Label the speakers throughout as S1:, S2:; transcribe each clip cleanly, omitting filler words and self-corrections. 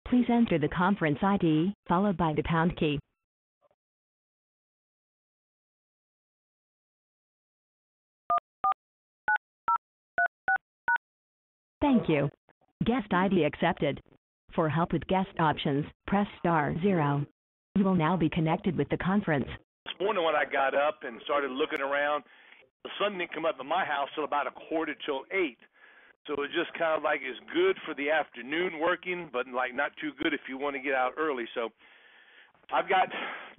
S1: Please enter the conference ID, followed by the pound key. Thank you. Guest ID accepted. For help with guest options, press *0. You will now be connected with the conference.
S2: This morning when I got up and started looking around, the sun didn't come up at my house till about 7:45. So it just kind of like is good for the afternoon working, but like not too good if you want to get out early. So I've got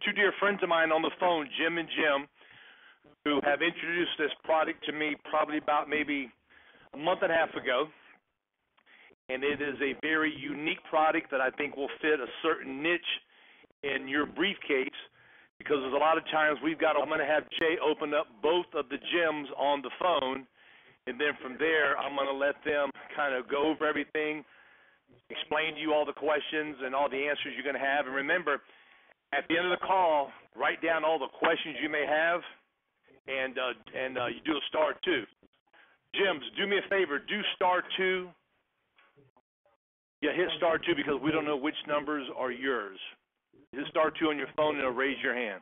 S2: two dear friends of mine on the phone, Jim and Jim, who have introduced this product to me probably about maybe a month and a half ago. And it is a very unique product that I think will fit a certain niche in your briefcase, because there's a lot of times I'm going to have Jay open up both of the gyms on the phone, and then from there I'm going to let them kind of go over everything, explain to you all the questions and all the answers you're going to have. And remember, at the end of the call, write down all the questions you may have, and you do a *2. Gyms, do me a favor, do *2. Yeah, hit *2 because we don't know which numbers are yours. Hit *2 on your phone and it'll raise your hand.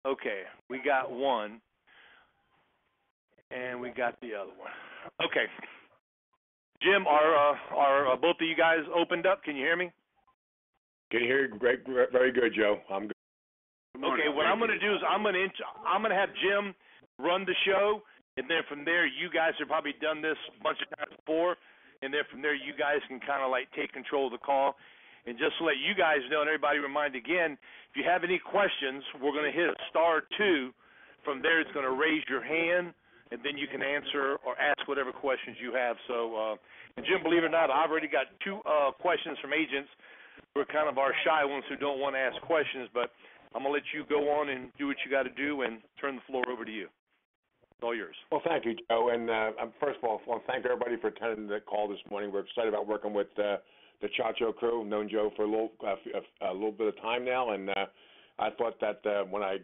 S2: Okay, we got one, and we got the other one. Okay. Jim, are both of you guys opened up? Can you hear me?
S3: Can you hear you? Great, very good, Joe. I'm good.
S2: Okay, what I'm going to do is I'm going to have Jim run the show, and then from there you guys have probably done this a bunch of times before. And then from there, you guys can kind of like take control of the call. And just to let you guys know, and everybody remind again, if you have any questions, we're going to hit a *2. From there, it's going to raise your hand, and then you can answer or ask whatever questions you have. So, and Jim, believe it or not, I've already got two questions from agents who are kind of our shy ones who don't want to ask questions. But I'm going to let you go on and do what you got to do and turn the floor over to you. It's all yours.
S3: Well, thank you, Joe. And first of all, I want to thank everybody for attending the call this morning. We're excited about working with the Chacho crew. I've known Joe for a little bit of time now, and I thought that when I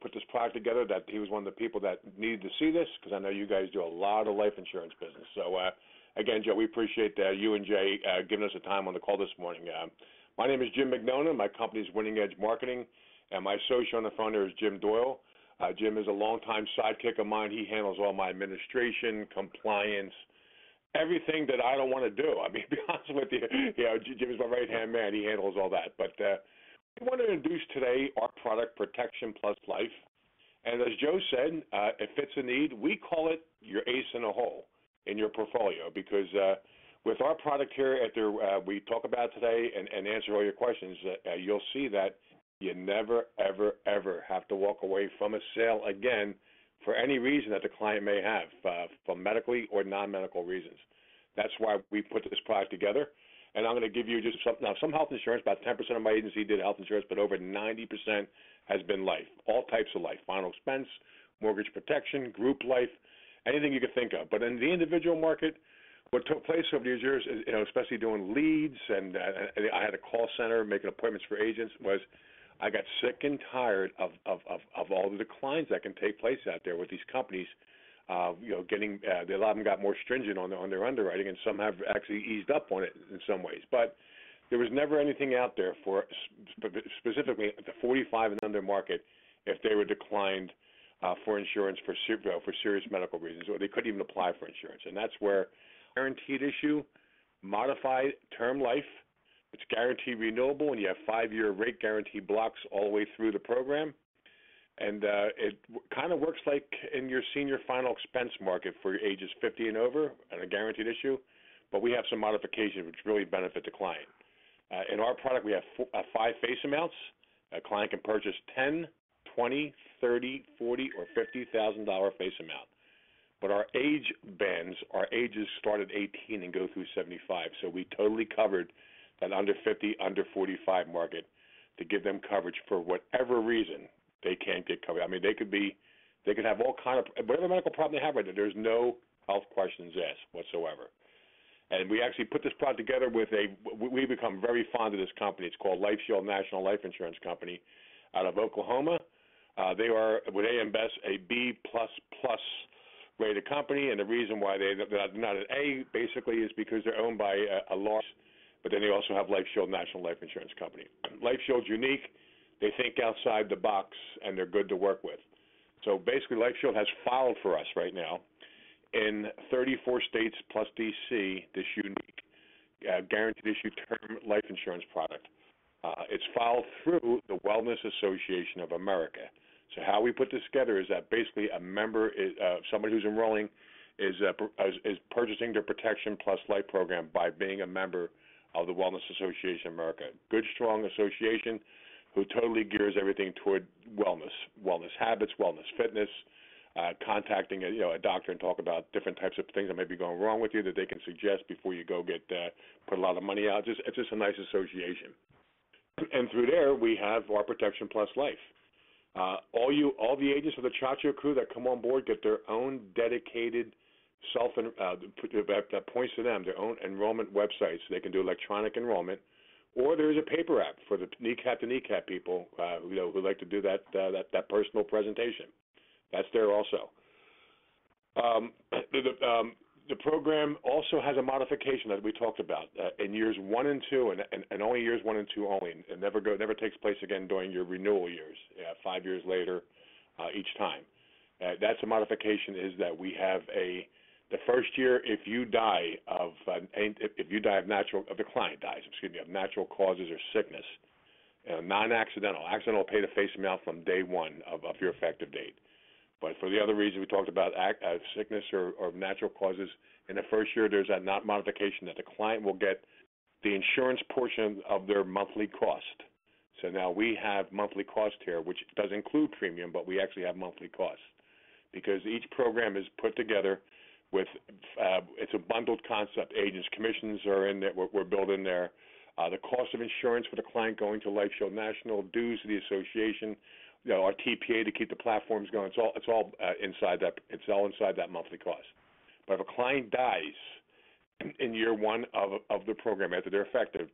S3: put this product together, that he was one of the people that needed to see this, because I know you guys do a lot of life insurance business. So, again, Joe, we appreciate you and Jay giving us the time on the call this morning. My name is Jim Mignogna. My company is Winning Edge Marketing, and my associate on the phone here is Jim Doyle. Jim is a longtime sidekick of mine. He handles all my administration, compliance, everything that I don't want to do. I mean, to be honest with you, Jim is my right-hand man. He handles all that. But we want to introduce today our product, Protection Plus Life. And as Joe said, it fits a need. We call it your ace in a hole in your portfolio, because with our product here, after we talk about today and answer all your questions, you'll see that you never, ever, ever have to walk away from a sale again for any reason that the client may have, from medically or non-medical reasons. That's why we put this product together. And I'm going to give you just some health insurance. About 10% of my agency did health insurance, but over 90% has been life, all types of life, final expense, mortgage protection, group life, anything you could think of. But in the individual market, what took place over these years, especially doing leads, and I had a call center making appointments for agents, was I got sick and tired of all the declines that can take place out there with these companies. Getting a lot of them got more stringent on their underwriting, and some have actually eased up on it in some ways. But there was never anything out there for specifically the 45 and under market if they were declined for insurance for serious medical reasons, or they couldn't even apply for insurance. And that's where guaranteed issue, modified term life. It's guaranteed renewable, and you have 5-year rate guarantee blocks all the way through the program. And it kind of works like in your senior final expense market for ages 50 and over and a guaranteed issue, but we have some modifications which really benefit the client. In our product, we have 5 face amounts. A client can purchase $10, $20, $30, $40, or $50,000 face amount. But our age bands, our ages start at 18 and go through 75, so we totally covered that under 50, under 45 market to give them coverage for whatever reason they can't get covered. I mean, they could have all kind of whatever medical problem they have right now. There's no health questions asked whatsoever. And we actually put this product together with we become very fond of this company. It's called Life Shield National Life Insurance Company out of Oklahoma. They are, with AM Best, a B++ rated company, and the reason why they're not an A basically is because they're owned by a large but then they also have Life Shield National Life Insurance Company. Life Shield's unique. They think outside the box, and they're good to work with. So basically, Life Shield has filed for us right now in 34 states plus D.C. this unique guaranteed issue term life insurance product. It's filed through the Wellness Association of America. So how we put this together is that basically a member, somebody who's enrolling, is purchasing their Protection Plus Life program by being a member of the Wellness Association of America. Good, strong association who totally gears everything toward wellness habits, wellness fitness, contacting a doctor and talk about different types of things that may be going wrong with you that they can suggest before you go get put a lot of money out. It's just a nice association. And through there, we have our Protection Plus Life. All the agents of the Chacho crew that come on board get their own dedicated that points to them, their own enrollment websites. They can do electronic enrollment, or there's a paper app for the kneecap to kneecap people who like to do that personal presentation. That's there also. The program also has a modification that we talked about in years 1 and 2, and only years 1 and 2 only, and never takes place again during your renewal years, 5 years later each time. That's a modification is that we have the first year if the client dies, of natural causes or sickness, non-accidental. Accidental will pay the face amount from day one of your effective date. But for the other reasons we talked about, sickness or natural causes, in the first year there's that modification that the client will get the insurance portion of their monthly cost. So now we have monthly cost here, which does include premium, but we actually have monthly costs because each program is put together with it's a bundled concept. Agents' commissions are in there. We're built in there. The cost of insurance for the client going to Life Shield National, dues to the association, our TPA to keep the platforms going. It's all inside that. It's all inside that monthly cost. But if a client dies in year 1 of the program after they're effective,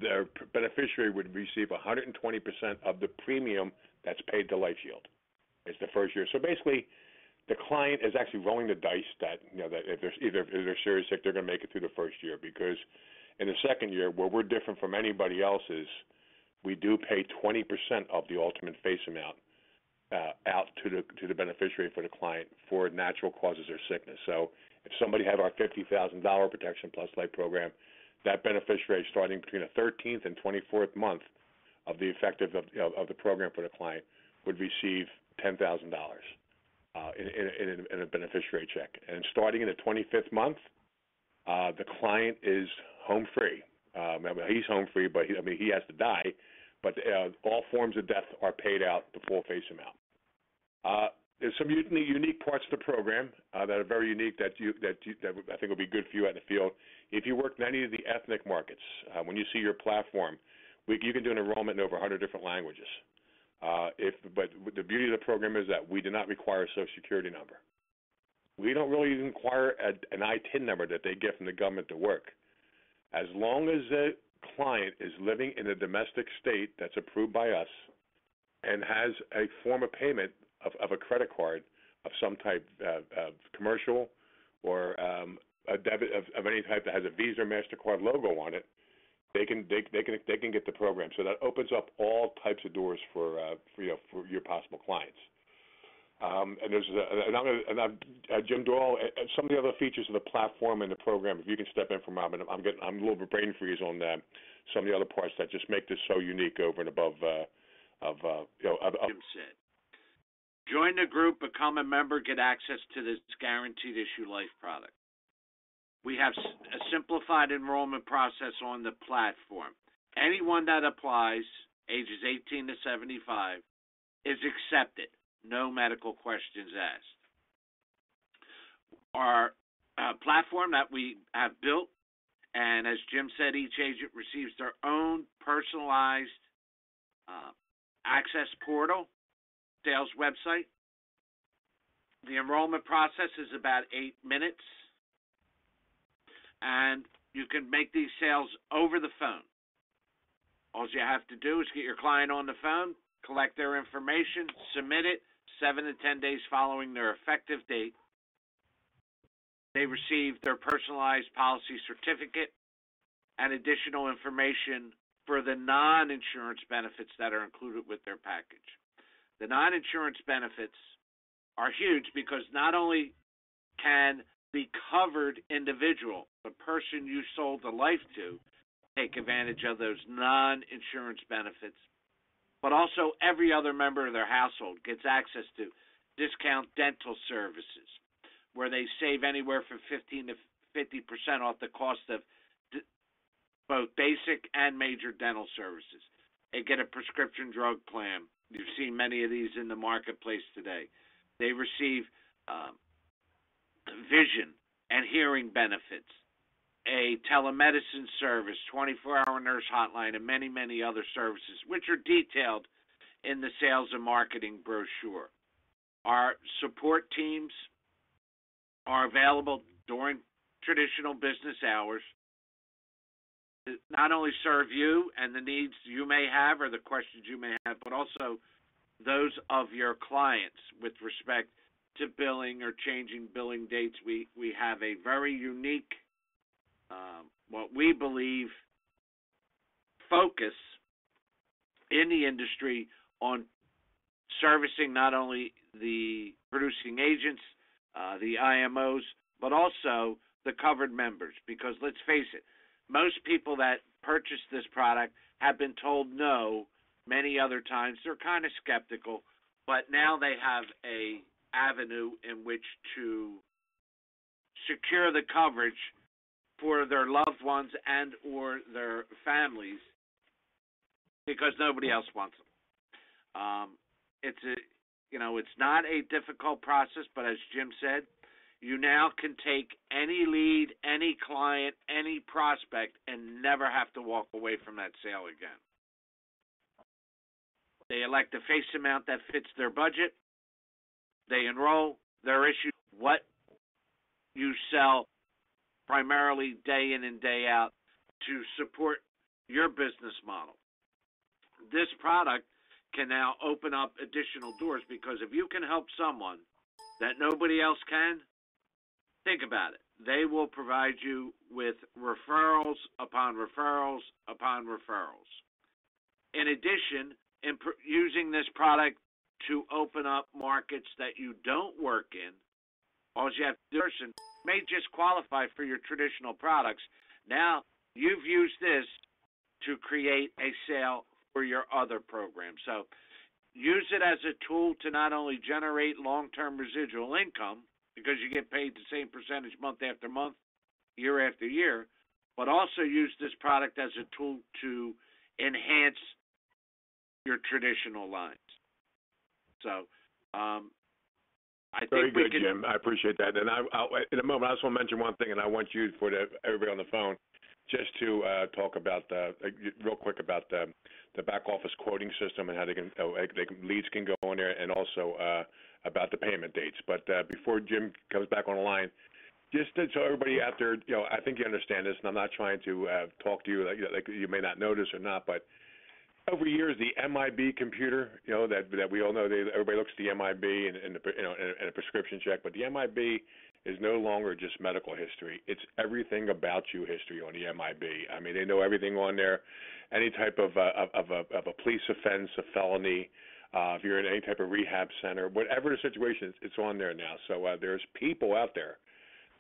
S3: their beneficiary would receive 120% of the premium that's paid to Life Shield. It's the first year. So basically, the client is actually rolling the dice that that if they're serious sick, they're going to make it through the first year, because in the second year, where we're different from anybody else is we do pay 20% of the ultimate face amount out to the beneficiary for the client for natural causes or sickness. So if somebody had our $50,000 Protection Plus Life program, that beneficiary starting between the 13th and 24th month of the effective of the program for the client would receive $10,000 in a beneficiary check. And starting in the 25th month, the client is home free. He's home free, but he has to die. But all forms of death are paid out the full face amount. There's some unique parts of the program that are very unique that I think will be good for you out in the field. If you work in any of the ethnic markets, when you see your platform, you can do an enrollment in over 100 different languages. But the beauty of the program is that we do not require a Social Security number. We don't really require an ITIN number that they get from the government to work. As long as the client is living in a domestic state that's approved by us and has a form of payment of a credit card of some type, commercial or a debit of any type that has a Visa or MasterCard logo on it, they can get the program. So that opens up all types of doors for your possible clients. Jim Doyle, some of the other features of the platform and the program, if you can step in for a moment, I'm a little bit brain freeze on some of the other parts that just make this so unique over and above.
S4: Jim said, join the group, become a member, get access to this guaranteed issue life product. We have a simplified enrollment process on the platform. Anyone that applies, ages 18 to 75, is accepted. No medical questions asked. Our platform that we have built, and as Jim said, each agent receives their own personalized access portal, sales website. The enrollment process is about 8 minutes, and you can make these sales over the phone. All you have to do is get your client on the phone, collect their information, submit it. 7 to 10 days following their effective date, they receive their personalized policy certificate and additional information for the non-insurance benefits that are included with their package. The non-insurance benefits are huge because not only can the covered individual, the person you sold the life to, take advantage of those non-insurance benefits, but also every other member of their household gets access to discount dental services, where they save anywhere from 15 to 50% off the cost of both basic and major dental services. They get a prescription drug plan. You've seen many of these in the marketplace today. They receive vision and hearing benefits, a telemedicine service, 24-hour nurse hotline, and many, many other services, which are detailed in the sales and marketing brochure. Our support teams are available during traditional business hours to not only serve you and the needs you may have or the questions you may have, but also those of your clients with respect to billing or changing billing dates. We have a very unique, what we believe, focus in the industry on servicing not only the producing agents, the IMOs, but also the covered members. Because let's face it, most people that purchase this product have been told no many other times. They're kind of skeptical, but now they have a avenue in which to secure the coverage for their loved ones and or their families because nobody else wants them. It's not a difficult process, but as Jim said, you now can take any lead, any client, any prospect, and never have to walk away from that sale again. They elect a face amount that fits their budget. They enroll. They're issued what you sell primarily day in and day out to support your business model. This product can now open up additional doors because if you can help someone that nobody else can, think about it. They will provide you with referrals upon referrals upon referrals. In addition, using this product to open up markets that you don't work in, all you have to do person may just qualify for your traditional products. Now you've used this to create a sale for your other program. So use it as a tool to not only generate long-term residual income, because you get paid the same percentage month after month, year after year, but also use this product as a tool to enhance your traditional lines. So I
S3: Very
S4: think
S3: good, Jim. I appreciate that. And in a moment, I just want to mention one thing, and I want you, for everybody on the phone, just to talk about real quick about the back office quoting system and how leads can go in there, and also about the payment dates. But before Jim comes back on the line, just so everybody out there, I think you understand this, and I'm not trying to talk to you like you may not notice or not, but over years, the MIB computer, that we all know, everybody looks at the MIB and a prescription check, but the MIB is no longer just medical history. It's everything about you history on the MIB. I mean, they know everything on there, any type of a police offense, a felony, if you're in any type of rehab center, whatever the situation is, it's on there now. So there's people out there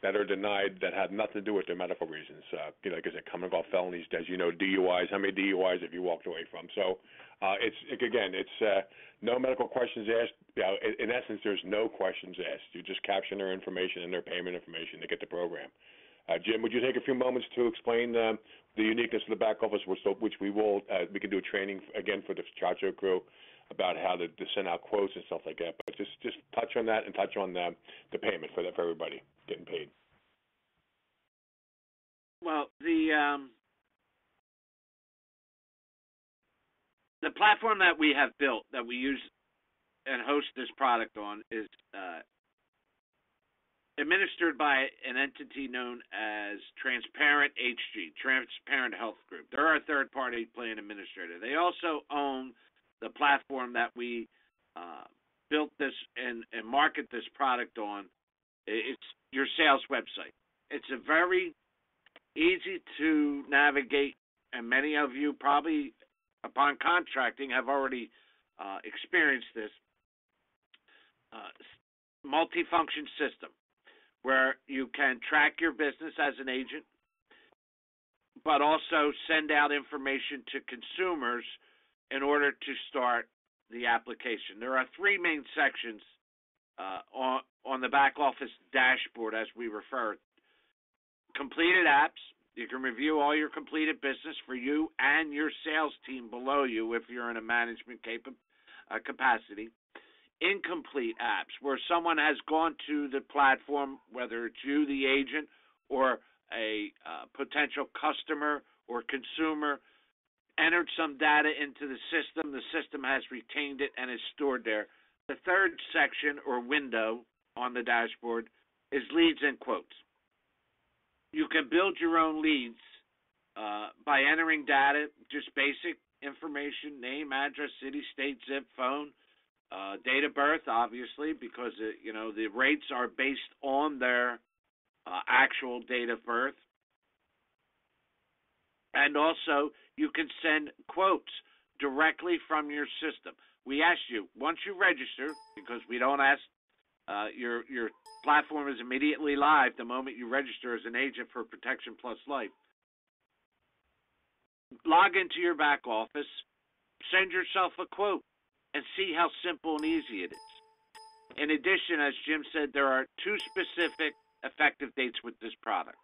S3: that are denied that have nothing to do with their medical reasons. Like I said, coming off felonies, as you know, DUIs. How many DUIs have you walked away from? So it's no medical questions asked. In essence, there's no questions asked. You just capture their information and their payment information to get the program. Jim, would you take a few moments to explain the uniqueness of the back office, which we can do a training again for the Chacho crew about how to send out quotes and stuff like that. But just touch on that and touch on the payment for everybody getting paid.
S4: Well, the platform that we have built, that we use and host this product on, is administered by an entity known as Transparent HG, Transparent Health Group. They're our third-party plan administrator. They also own the platform that we built this and market this product on. It's your sales website. It's a very easy to navigate, and many of you probably, upon contracting, have already experienced this multifunction system where you can track your business as an agent, but also send out information to consumers in order to start the application. There are three main sections on the back office dashboard, as we refer. Completed apps. You can review all your completed business for you and your sales team below you if you're in a management capacity. Incomplete apps, where someone has gone to the platform, whether it's you, the agent, or a potential customer or consumer, entered some data into the system has retained it and is stored there. The third section or window on the dashboard is leads and quotes. You can build your own leads by entering data, just basic information, name, address, city, state, zip, phone, date of birth, obviously, because the rates are based on their actual date of birth. And also, you can send quotes directly from your system. We ask you, once you register, because we don't ask, your platform is immediately live the moment you register as an agent for Protection Plus Life. Log into your back office, send yourself a quote, and see how simple and easy it is. In addition, as Jim said, there are two specific effective dates with this product.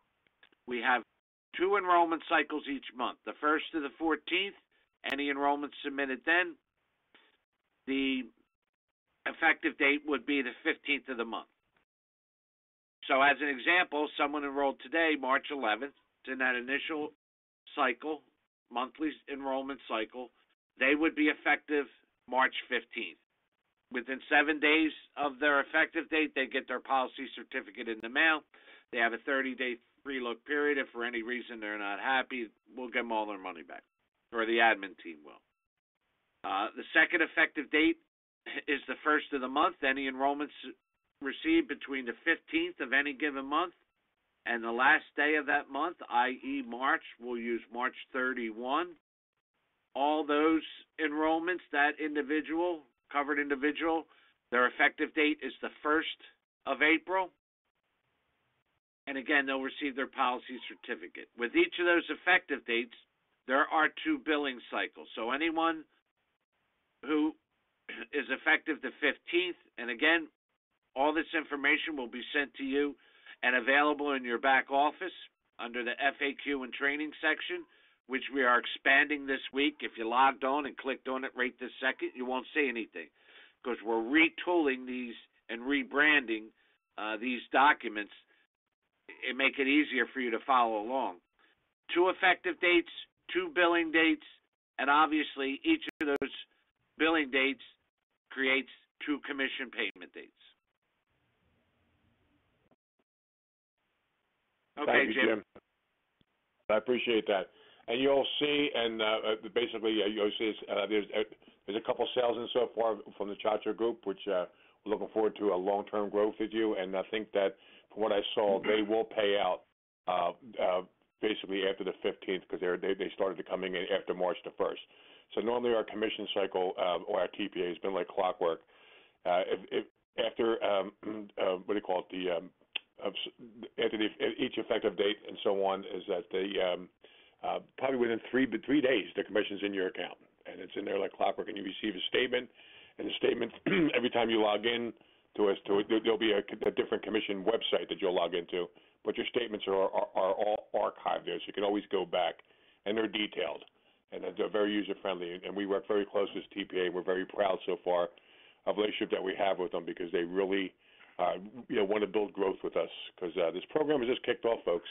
S4: We have 2 enrollment cycles each month, the 1st to the 14th. Any enrollment submitted then, the effective date would be the 15th of the month. So as an example, someone enrolled today, March 11th, in that initial cycle, monthly enrollment cycle, they would be effective March 15th. Within 7 days of their effective date, they get their policy certificate in the mail. They have a 30-day free look period. If for any reason they're not happy, we'll give them all their money back, or the admin team will. The second effective date is the 1st of the month. Any enrollments received between the 15th of any given month and the last day of that month, i.e. March, we'll use March 31. All those enrollments, that covered individual, their effective date is the 1st of April. And again, they'll receive their policy certificate. With each of those effective dates, there are 2 billing cycles. So anyone who is effective the 15th, and again, all this information will be sent to you and available in your back office under the FAQ and training section, which we are expanding this week. If you logged on and clicked on it right this second, you won't see anything, because we're retooling these and rebranding these documents. It make it easier for you to follow along. 2 effective dates, 2 billing dates, and obviously each of those billing dates creates 2 commission payment dates. Okay,
S3: Thank you, Jim. I appreciate that. And you'll see, and basically, you'll see there's a couple sales in so far from the Chacho Group, which we're looking forward to a long-term growth with you. And I think that from what I saw, they will pay out basically after the 15th, because they started coming in after March the 1st. So normally our commission cycle or our TPA has been like clockwork. After what do you call it? After each effective date and so on, is that they probably within 3 days the commission's in your account, and it's in there like clockwork, and you receive a statement, and the statement every time you log in to us, there'll be a different commission website that you'll log into, but your statements are all archived there, so you can always go back, and they're detailed, and they're very user friendly, and we work very close with TPA. We're very proud so far of the relationship that we have with them, because they really want to build growth with us, because this program has just kicked off, folks.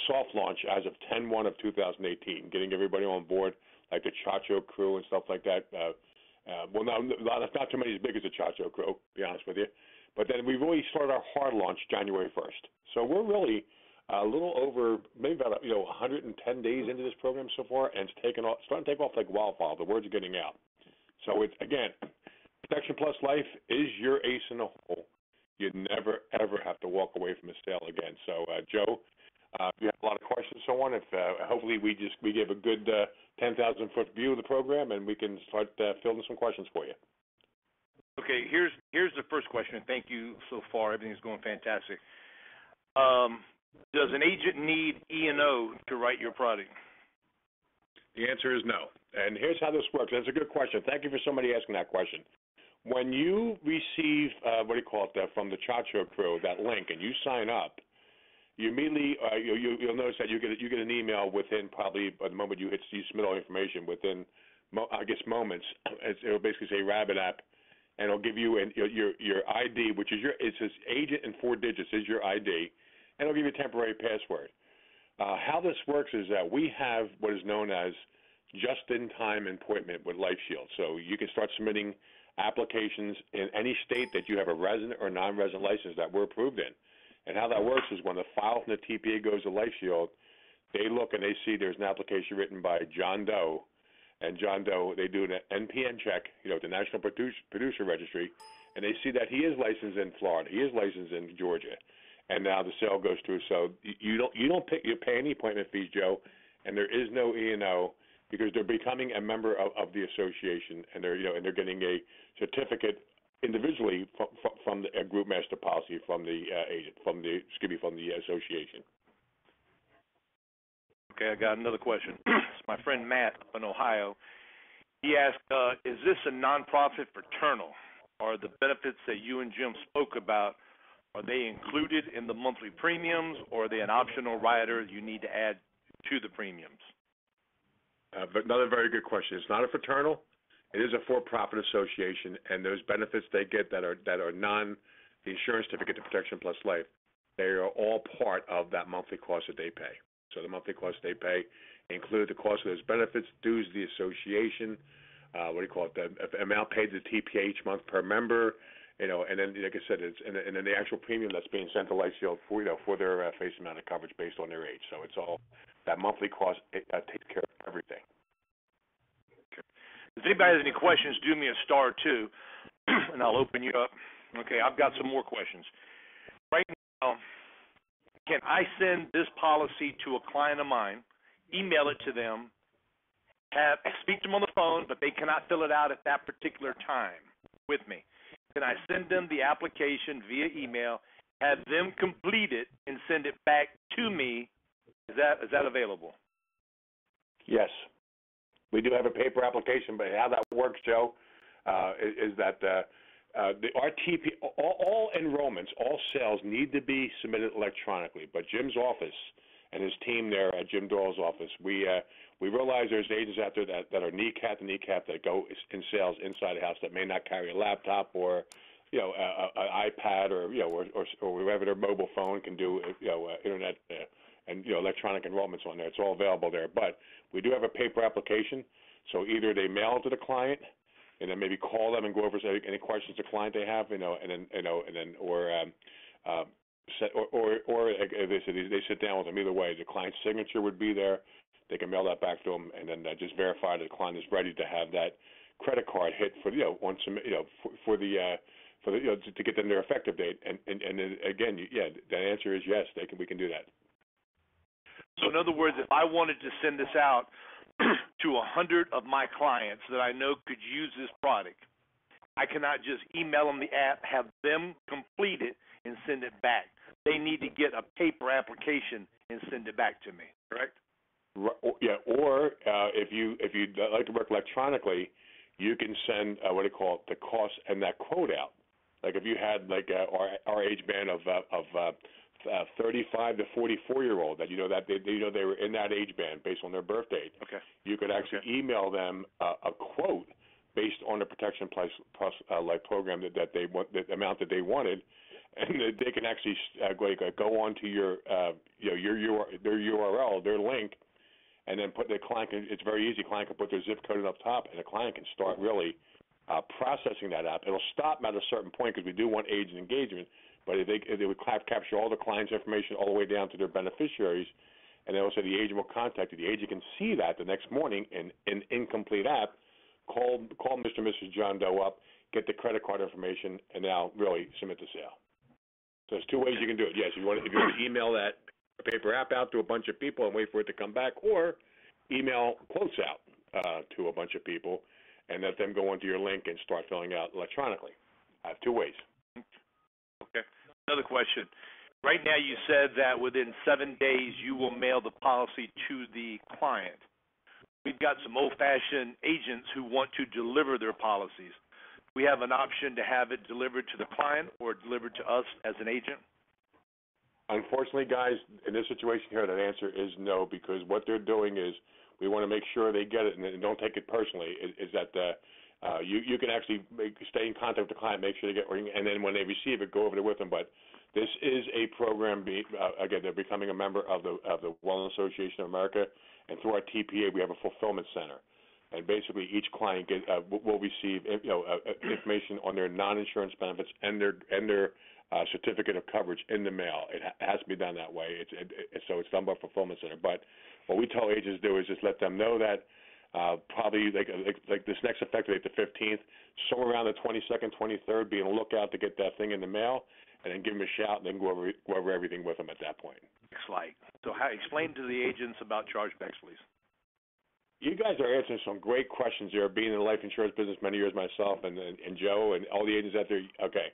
S3: Soft launch as of 10/1 of 2018, getting everybody on board, like the Chacho crew and stuff like that. Well, not too many as big as the Chacho crew, to be honest with you. But then we really started our hard launch January 1st. So we're really a little over, maybe about 110 days into this program so far, and it's starting to take off like wildfire. The word's getting out. So it's, again, Protection Plus Life is your ace in the hole. You never, ever have to walk away from a sale again. So, Joe, You have a lot of questions, so on. If hopefully we give a good 10,000-foot view of the program, and we can start filling some questions for you.
S2: Okay, here's the first question. Thank you so far. Everything's going fantastic. Does an agent need E&O to write your product?
S3: The answer is no. And here's how this works. That's a good question. Thank you for somebody asking that question. When you receive, from the Chat Show crew, that link, and you sign up, you immediately, you'll notice that you get an email within probably the moment you submit all the information, within, moments. It'll basically say Rabbit App, and it'll give you your ID, which is it says agent and 4 digits is your ID, and it'll give you a temporary password. How this works is that we have what is known as just-in-time appointment with LifeShield. So you can start submitting applications in any state that you have a resident or non-resident license that we're approved in. And how that works is when the file from the TPA goes to LifeShield, they look and they see there's an application written by John Doe, and John Doe, they do an NPN check, the National Producer Registry, and they see that he is licensed in Florida, he is licensed in Georgia, and now the sale goes through. So you pay any appointment fees, Joe, and there is no E&O because they're becoming a member of the association, and they're getting a certificate individually from the group master policy from the agent, from the association.
S2: Okay, I got another question. It's my friend Matt up in Ohio. He asked, is this a nonprofit fraternal? Are the benefits that you and Jim spoke about, are they included in the monthly premiums, or are they an optional rider you need to add to the premiums?
S3: But another very good question. It's not a fraternal. It is a for-profit association, and those benefits they get that are the insurance certificate, the Protection Plus Life, they are all part of that monthly cost that they pay. So the monthly cost they pay include the cost of those benefits, dues to the association, the amount paid to the TPA each month per member, and then, like I said, and then the actual premium that's being sent to LifeShield for their face amount of coverage based on their age. So it's all that monthly cost takes care of everything.
S2: If anybody has any questions, do me a star too, and I'll open you up. Okay, I've got some more questions. Right now, can I send this policy to a client of mine, email it to them, speak to them on the phone, but they cannot fill it out at that particular time with me? Can I send them the application via email, have them complete it, and send it back to me? Is that available?
S3: Yes. We do have a paper application, but how that works, Joe, is that our TP, all enrollments, all sales need to be submitted electronically. But Jim's office and his team there at Jim Doyle's office, we realize there's agents out there that are kneecap that go in sales inside the house that may not carry a laptop or an iPad or whatever their mobile phone can do, internet and electronic enrollments on there. It's all available there. But we do have a paper application, so either they mail it to the client, and then maybe call them and go over any questions the client they have, or they sit down with them. Either way, the client's signature would be there. They can mail that back to them, and then just verify that the client is ready to have that credit card hit for to get them their effective date. And then again, the answer is yes, we can do that.
S2: So in other words, if I wanted to send this out to 100 of my clients that I know could use this product, I cannot just email them the app, have them complete it, and send it back. They need to get a paper application and send it back to me, correct?
S3: Yeah, or if you'd like to work electronically, you can send the cost and that quote out. Like if you had our age band of 35 to 44-year-old that they were in that age band based on their birth date. Okay. You could actually email them a quote based on the Protection Plus Life program that they want, the amount that they wanted, and they can actually go on to their URL, their link, and then put the client. It's very easy. Client can put their zip code up top, and the client can start really processing that app. It'll stop at a certain point because we do want age and engagement. But if they would capture all the client's information all the way down to their beneficiaries, and then also the agent will contact you. The agent can see that the next morning in an incomplete app, call Mr. and Mrs. John Doe up, get the credit card information, and now really submit the sale. So there's two ways you can do it. Yes, if you want to email that a paper app out to a bunch of people and wait for it to come back, or email quotes out to a bunch of people and let them go onto your link and start filling out electronically. I have two ways.
S2: Okay. Another question. Right now you said that within 7 days you will mail the policy to the client. We've got some old-fashioned agents who want to deliver their policies. We have an option to have it delivered to the client or delivered to us as an agent?
S3: Unfortunately, guys, in this situation here, that answer is no, because what they're doing is we want to make sure they get it and don't take it personally, is that you can actually stay in contact with the client, make sure they get it, and then when they receive it, go over there with them. But this is a program, again, they're becoming a member of the Wellness Association of America, and through our TPA, we have a fulfillment center. And basically, each client will receive information on their non-insurance benefits and their certificate of coverage in the mail. It has to be done that way. So it's done by fulfillment center. But what we tell agents to do is just let them know that probably like this next effective date, the 15th, somewhere around the 22nd, 23rd, be on the lookout to get that thing in the mail, and then give them a shout, and then go over everything with them at that point.
S2: So explain to the agents about chargebacks, please.
S3: You guys are answering some great questions here, being in the life insurance business many years myself, and Joe and all the agents out there. Okay,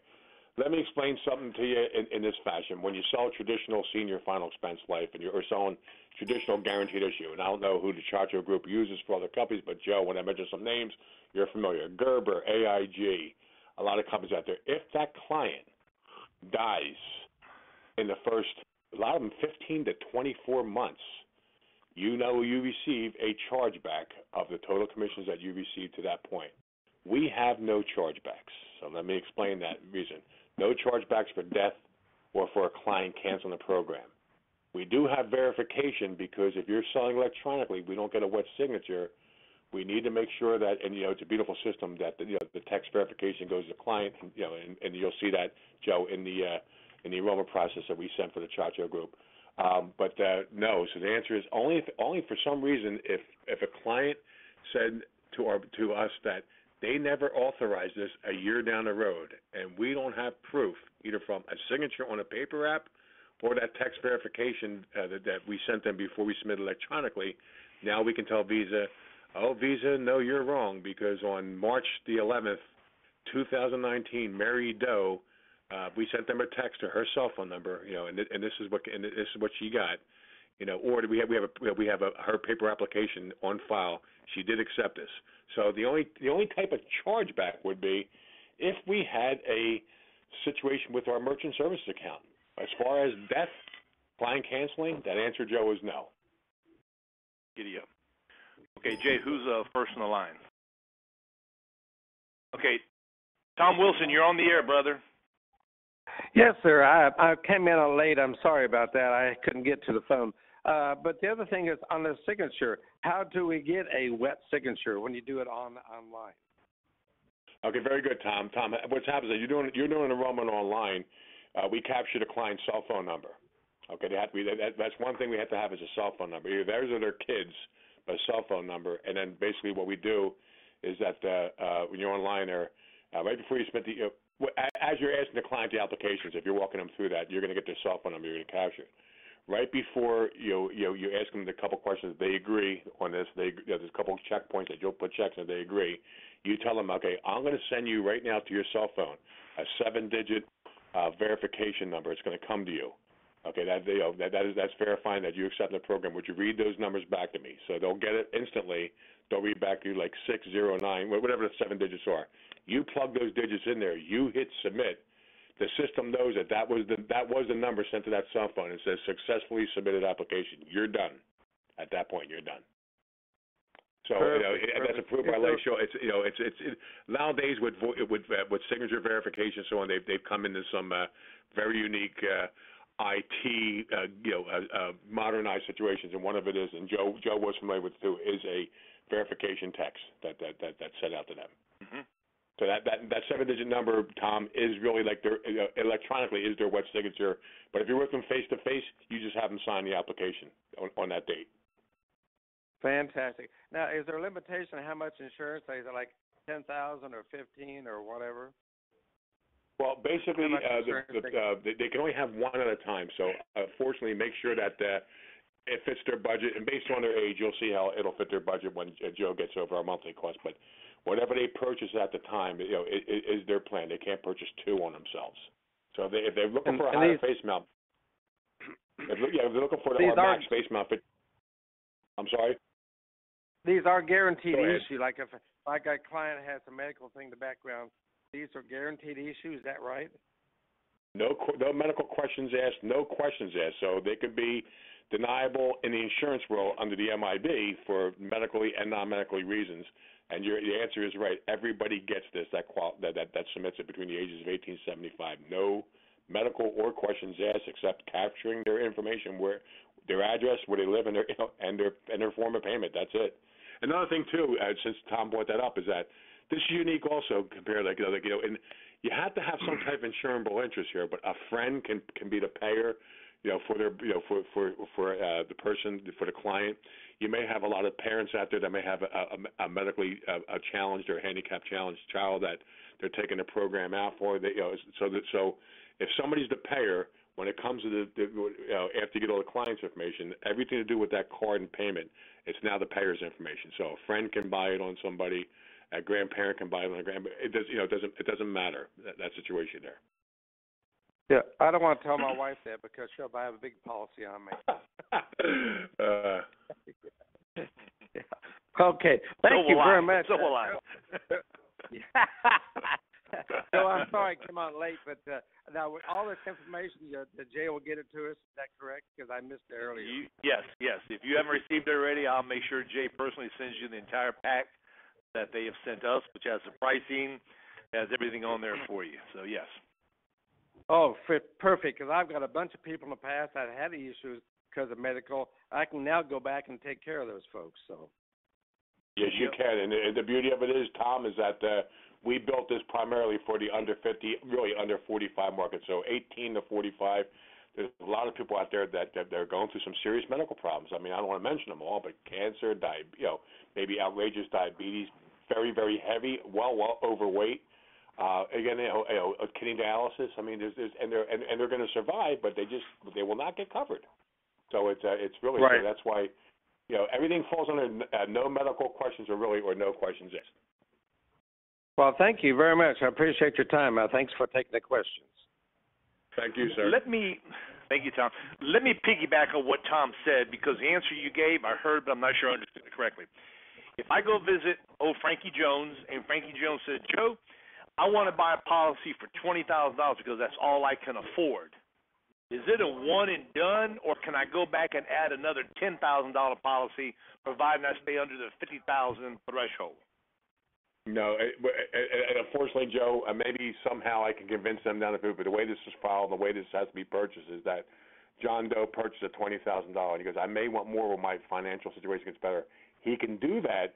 S3: let me explain something to you in this fashion. When you sell traditional senior final expense life, and you're selling traditional guaranteed issue, and I don't know who the Chacho Group uses for other companies, but Joe, when I mention some names, you're familiar. Gerber, AIG, a lot of companies out there. If that client dies in the first, a lot of them 15 to 24 months, you know you receive a chargeback of the total commissions that you received to that point. We have no chargebacks, so let me explain that reason. No chargebacks for death or for a client canceling the program. We do have verification because if you're selling electronically, we don't get a wet signature. We need to make sure that, and it's a beautiful system that the text verification goes to the client, and you'll see that, Joe, in the enrollment process that we sent for the Chacho Group. But no. So the answer is only for some reason if a client said to us that they never authorized this a year down the road, and we don't have proof either from a signature on a paper app or that text verification that we sent them before we submitted electronically. Now we can tell Visa, oh Visa, no, you're wrong, because on March the 11th, 2019, Mary Doe. We sent them a text to her cell phone number, and this is what she got, or we have her paper application on file. She did accept this. So the only type of chargeback would be if we had a situation with our merchant services account. As far as death, client canceling, that answer, Joe, is no.
S2: Giddy up. Okay, Jay, who's first in the line? Okay, Tom Wilson, you're on the air, brother.
S5: Yes, sir. I came in on late. I'm sorry about that. I couldn't get to the phone. But the other thing is on the signature, how do we get a wet signature when you do it online?
S3: Okay, very good, Tom. Tom, what's happening is you're doing enrollment online. We capture the client's cell phone number. Okay, that's one thing we have to have is a cell phone number. Either theirs or their kids, but a cell phone number. And then basically what we do is that when you're online there, right before you submit as you're asking the client the applications, if you're walking them through that, you're going to get their cell phone number. You're going to capture it. Right before you ask them the couple questions, they agree on this. There's a couple of checkpoints that you'll put checks and they agree. You tell them, okay, I'm going to send you right now to your cell phone a 7-digit verification number. It's going to come to you. Okay, that's verifying that you accept the program. Would you read those numbers back to me? So they'll get it instantly. They'll read back to you like 609, whatever the 7 digits are. You plug those digits in there. You hit submit. The system knows that was the number sent to that cell phone. It says successfully submitted application. You're done. At that point, you're done. So that's approved by Lake Show. It's nowadays with signature verification, so on. They've come into some very unique IT modernized situations, and one of it is, and Joe was familiar with too, is a verification text that's sent out to them. Mm-hmm. So that 7-digit number, Tom, is really like their electronically is their wet signature. But if you're with them face to face, you just have them sign the application on that date.
S5: Fantastic. Now, is there a limitation on how much insurance? Is it like $10,000 or $15,000 or whatever?
S3: Well, basically, they can only have one at a time. So, fortunately, make sure that it fits their budget. And based on their age, you'll see how it'll fit their budget when Joe gets over our monthly cost. But whatever they purchase at the time, it is their plan. They can't purchase two on themselves. So if they're looking for a higher face mount, if they're looking for the max face mount, I'm sorry?
S5: These are guaranteed issues. Like if a client has a medical thing in the background, these are guaranteed issues. Is that right?
S3: No medical questions asked, no questions asked. So they could be deniable in the insurance world under the MIB for medically and non-medically reasons. And your answer is right. Everybody gets this that submits it between the ages of 18 and 75. No medical or questions asked except capturing their information, where their address, where they live, and their form of payment. That's it. Another thing too, since Tom brought that up, is that this is unique also compared and you have to have some type of insurable interest here. But a friend can be the payer, for their for the person, for the client. You may have a lot of parents out there that may have a medically challenged or handicapped challenged child that they're taking the program out for. So if somebody's the payer, when it comes to after you get all the client's information, everything to do with that card and payment, it's now the payer's information. So a friend can buy it on somebody, a grandparent can buy it on a grandparent. It doesn't matter that situation there.
S5: Yeah, I don't want to tell my wife that because she'll buy a big policy on me. Yeah. Okay, thank you very much.
S2: So will I.
S5: So I'm sorry I came on late, but now with all this information, the Jay will get it to us. Is that correct? Because I missed it earlier.
S2: Yes. If you haven't received it already, I'll make sure Jay personally sends you the entire pack that they have sent us, which has the pricing, has everything on there for you. So, yes.
S5: Oh, perfect, because I've got a bunch of people in the past that had issues because of medical. I can now go back and take care of those folks. So.
S3: Yes, you can. And the beauty of it is, Tom, is that we built this primarily for the under 50, really under 45 market. So 18 to 45, there's a lot of people out there that they're going through some serious medical problems. I mean, I don't want to mention them all, but cancer, maybe outrageous diabetes, very, very heavy, well overweight. Again, kidney dialysis. I mean, and they're going to survive, but they will not get covered. So it's really
S5: right.
S3: So that's why everything falls under no medical questions or no questions asked.
S5: Well, thank you very much. I appreciate your time. Thanks for taking the questions.
S3: Thank you, sir.
S2: Thank you, Tom. Let me piggyback on what Tom said, because the answer you gave I heard, but I'm not sure I understood it correctly. If I go visit old Frankie Jones, and Frankie Jones said, Joe, I want to buy a policy for $20,000 because that's all I can afford. Is it a one and done, or can I go back and add another $10,000 policy, providing I stay under the $50,000 threshold?
S3: No, and unfortunately, Joe, maybe somehow I can convince them down the road, but the way this is filed, the way this has to be purchased is that John Doe purchased a $20,000. He goes, I may want more when my financial situation gets better. He can do that,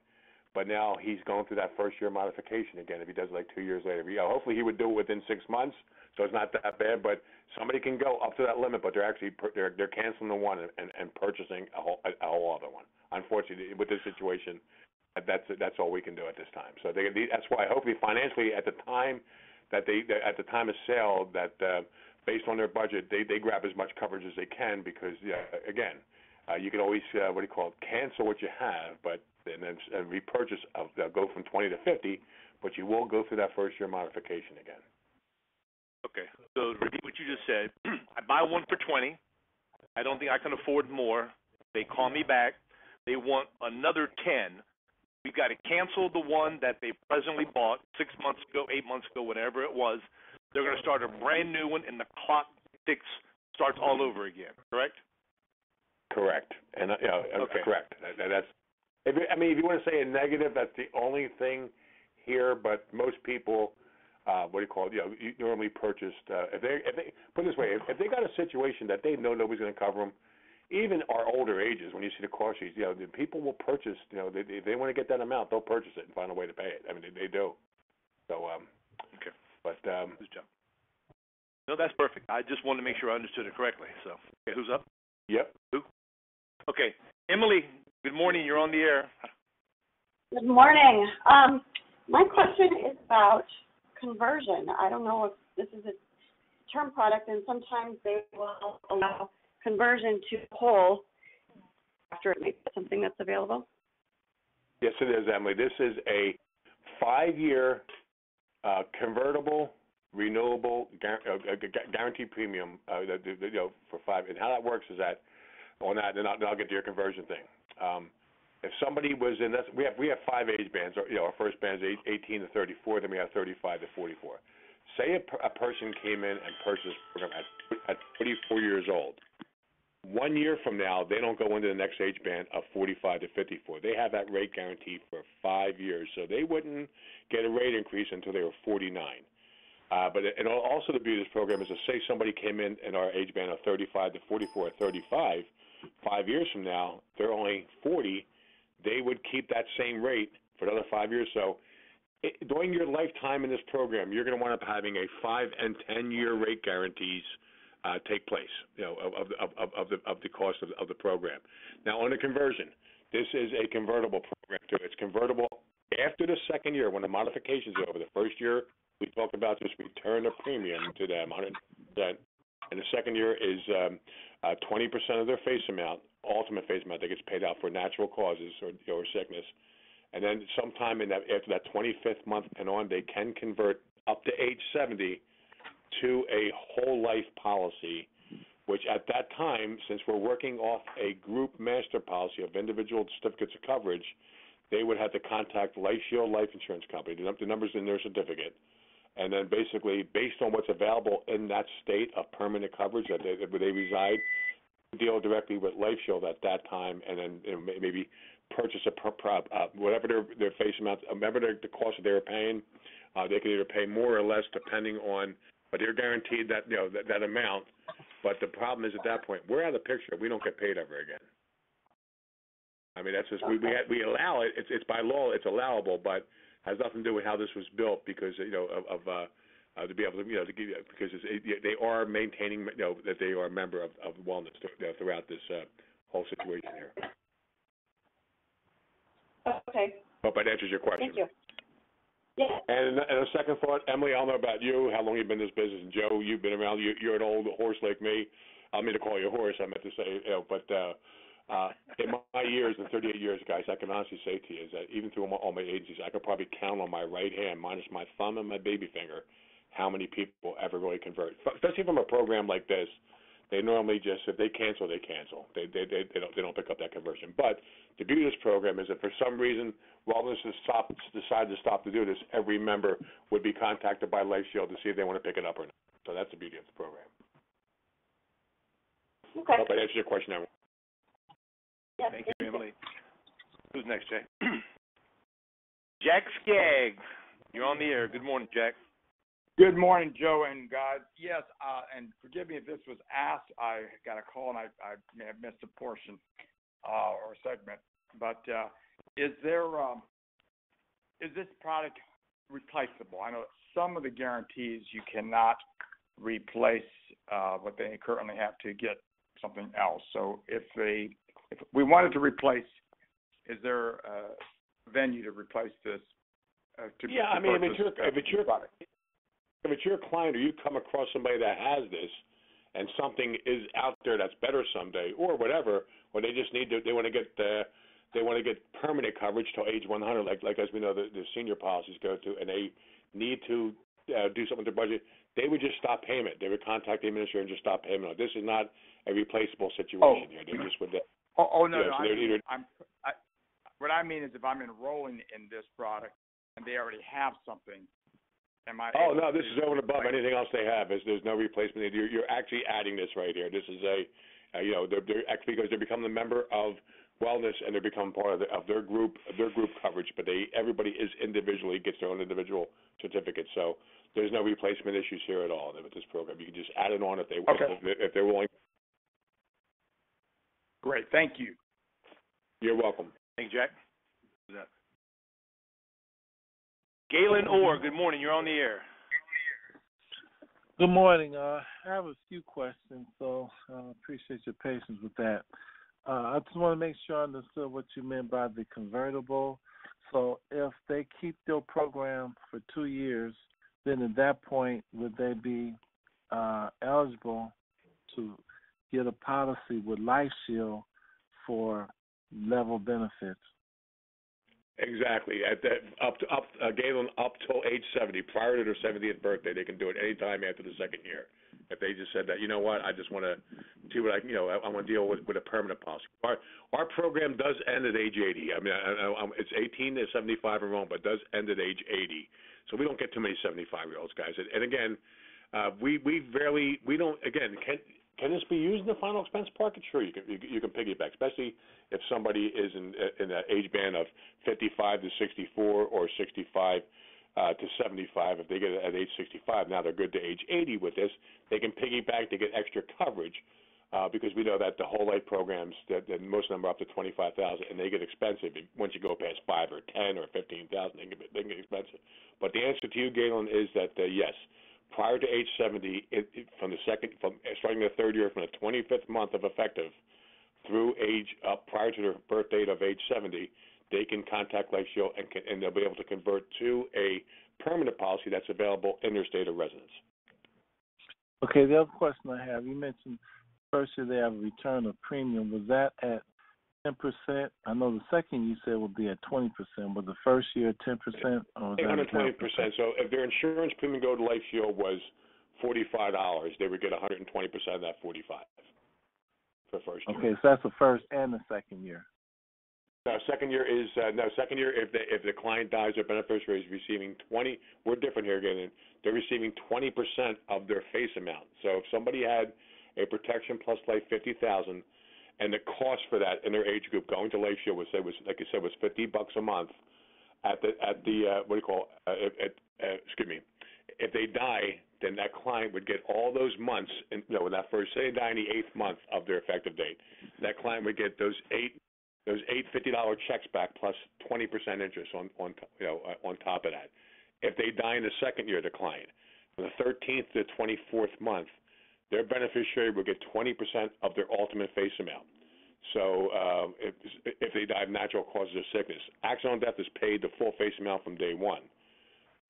S3: but now he's going through that first-year modification again if he does it like 2 years later. Hopefully he would do it within 6 months, so it's not that bad, but somebody can go up to that limit, but they're canceling the one and purchasing a whole other one. Unfortunately, with this situation, that's all we can do at this time. So that's why hopefully financially at the time at the time of sale that based on their budget they grab as much coverage as they can, because again you can always cancel what you have, but and then repurchase go from 20 to 50, but you will go through that first year modification again.
S2: Okay, so repeat what you just said. I buy one for 20. I don't think I can afford more. They call me back. They want another 10. We've got to cancel the one that they presently bought 6 months ago, 8 months ago, whatever it was. They're going to start a brand new one, and the clock starts all over again. Correct?
S3: Correct. And
S2: okay.
S3: Correct. That's. If you want to say a negative, that's the only thing here. But most people, you normally purchased. If they put it this way, if they got a situation that they know nobody's going to cover them. Even our older ages, when you see the cost sheets, the people will purchase. If they want to get that amount, they'll purchase it and find a way to pay it. I mean, they do. So,
S2: okay.
S3: But
S2: good job. No, that's perfect. I just wanted to make sure I understood it correctly. So, okay, who's up?
S3: Yep.
S2: Who? Okay, Emily. Good morning. You're on the air.
S6: Good morning. My question is about conversion. I don't know if this is a term product, and sometimes they will allow conversion to whole after it makes something that's available.
S3: Yes, it is, Emily. This is a 5-year convertible, renewable, guaranteed premium for 5. And how that works is that on that, then I'll get to your conversion thing. If somebody was in this, we have 5 age bands. Our first band is 18 to 34, then we have 35 to 44. Say a person came in and purchased the program at 44 years old. 1 year from now, they don't go into the next age band of 45 to 54. They have that rate guaranteed for 5 years, so they wouldn't get a rate increase until they were 49. And also the beauty of this program is to say somebody came in our age band of 35 to 44 or 35, 5 years from now, they're only 40, they would keep that same rate for another 5 years. So during your lifetime in this program, you're going to wind up having a 5 and 10-year rate guarantees take place, of the cost of the program. Now, on the conversion, this is a convertible program too. It's convertible after the second year when the modifications are over. The first year we talked about this return of premium to them, 100%, and the second year is 20% of their face amount, ultimate face amount that gets paid out for natural causes or sickness. And then sometime after that 25th month and on, they can convert up to age 70 to a whole life policy, which at that time, since we're working off a group master policy of individual certificates of coverage, they would have to contact Life Shield Life Insurance Company, the numbers in their certificate, and then basically, based on what's available in that state of permanent coverage where they reside, deal directly with Life Shield at that time, and then maybe purchase whatever their face amount, whatever the cost that they were paying. They could either pay more or less depending on, but they're guaranteed that that amount. But the problem is at that point, we're out of the picture. We don't get paid ever again. I mean, that's just we allow it. It's by law, it's allowable, but has nothing to do with how this was built because to be able to to give you, because they are maintaining that they are a member of wellness throughout this whole situation here.
S6: Okay.
S3: Hope that answers your question.
S6: Thank you. Yeah.
S3: And a second thought, Emily, I don't know about you, how long you've been in this business, and Joe, you've been around. You're an old horse like me. I don't mean to call you a horse. I meant to say, but in my years, in 38 years, guys, I can honestly say to you is that even through all my agencies, I could probably count on my right hand, minus my thumb and my baby finger, how many people ever really convert. Especially from a program like this, they normally just, if they cancel, they cancel. They don't pick up that conversion. But the beauty of this program is that for some reason, wellness has decided to stop to do this, every member would be contacted by Life Shield to see if they want to pick it up or not. So that's the beauty of the program.
S6: Okay.
S3: I hope I answered your question, Emily.
S6: Yes,
S2: Thank you, Emily. Who's next, Jay? Jack Skaggs. You're on the air. Good morning, Jack.
S7: Good morning, Joe and guys. Yes, and forgive me if this was asked. I got a call and I may have missed a portion or segment. But is this product replaceable? I know some of the guarantees you cannot replace what they currently have to get something else. So if we wanted to replace, is there a venue to replace this?
S3: I mean, if it's your client or you come across somebody that has this and something is out there that's better someday or whatever, or they just they want to get permanent coverage till age 100, like as we know the senior policies go to, and they need to do something with their budget, they would just stop payment. They would contact the administrator and just stop payment. This is not a replaceable situation here. They just would.
S7: What I mean is if I'm enrolling in this product and they already have something.
S3: No, this is over and above anything else they have. There's no replacement. You're actually adding this right here. This is they're actually, because they become a member of wellness and they become part of their group coverage. But everybody is individually gets their own individual certificate. So there's no replacement issues here at all with this program. You can just add it on if they're willing.
S7: Great, thank you.
S3: You're welcome.
S2: Thank you, Jack. Who's that? Galen Orr, good morning. You're on the air.
S8: Good morning. I have a few questions, so I appreciate your patience with that. I just want to make sure I understood what you meant by the convertible. So if they keep their program for 2 years, then at that point, would they be eligible to get a policy with Life Shield for level benefits?
S3: Exactly. Galen, up till age 70, prior to their 70th birthday, they can do it any time after the second year. If they just said that, you know what, I just want to see what I want to deal with a permanent policy. Our program does end at age 80. I mean, it's 18 to 75 and wrong, but it does end at age 80. So we don't get too many 75-year-olds, guys. And again, we don't. Again, can this be used in the final expense bracket? Sure, you can piggyback, especially if somebody is in that age band of 55 to 64 or 65 to 75. If they get it at age 65, now they're good to age 80 with this. They can piggyback to get extra coverage because we know that the whole life programs, that most of them are up to 25,000, and they get expensive once you go past 5 or 10 or 15,000. They can get expensive. But the answer to you, Galen, is that yes. Prior to age 70, starting the third year, from the 25th month of effective through age prior to their birth date of age 70, they can contact Life Shield and they'll be able to convert to a permanent policy that's available in their state of residence.
S8: Okay, the other question I have, you mentioned first year they have a return of premium. Was that at 10%? I know the second you said would be at 20%. Was the first year 10% or was that
S3: 120%? So if their insurance premium go to Life Shield was $45, they would get 120% of that $45 for first year.
S8: Okay, so that's the first and the second year.
S3: No, second year if the client dies or beneficiary is receiving 20. We're different here again. They're receiving 20% of their face amount. So if somebody had a Protection Plus Life $50,000. And the cost for that in their age group going to Life Shield was like I said, was $50 a month. If they die, then that client would get all those months. When that first, say they die in the 8th month of their effective date, that client would get those eight $50 checks back plus 20% interest on top of that. If they die in the second year, the client, from the 13th to the 24th month, their beneficiary will get 20% of their ultimate face amount. So if they die of natural causes of sickness, accidental death is paid the full face amount from day one.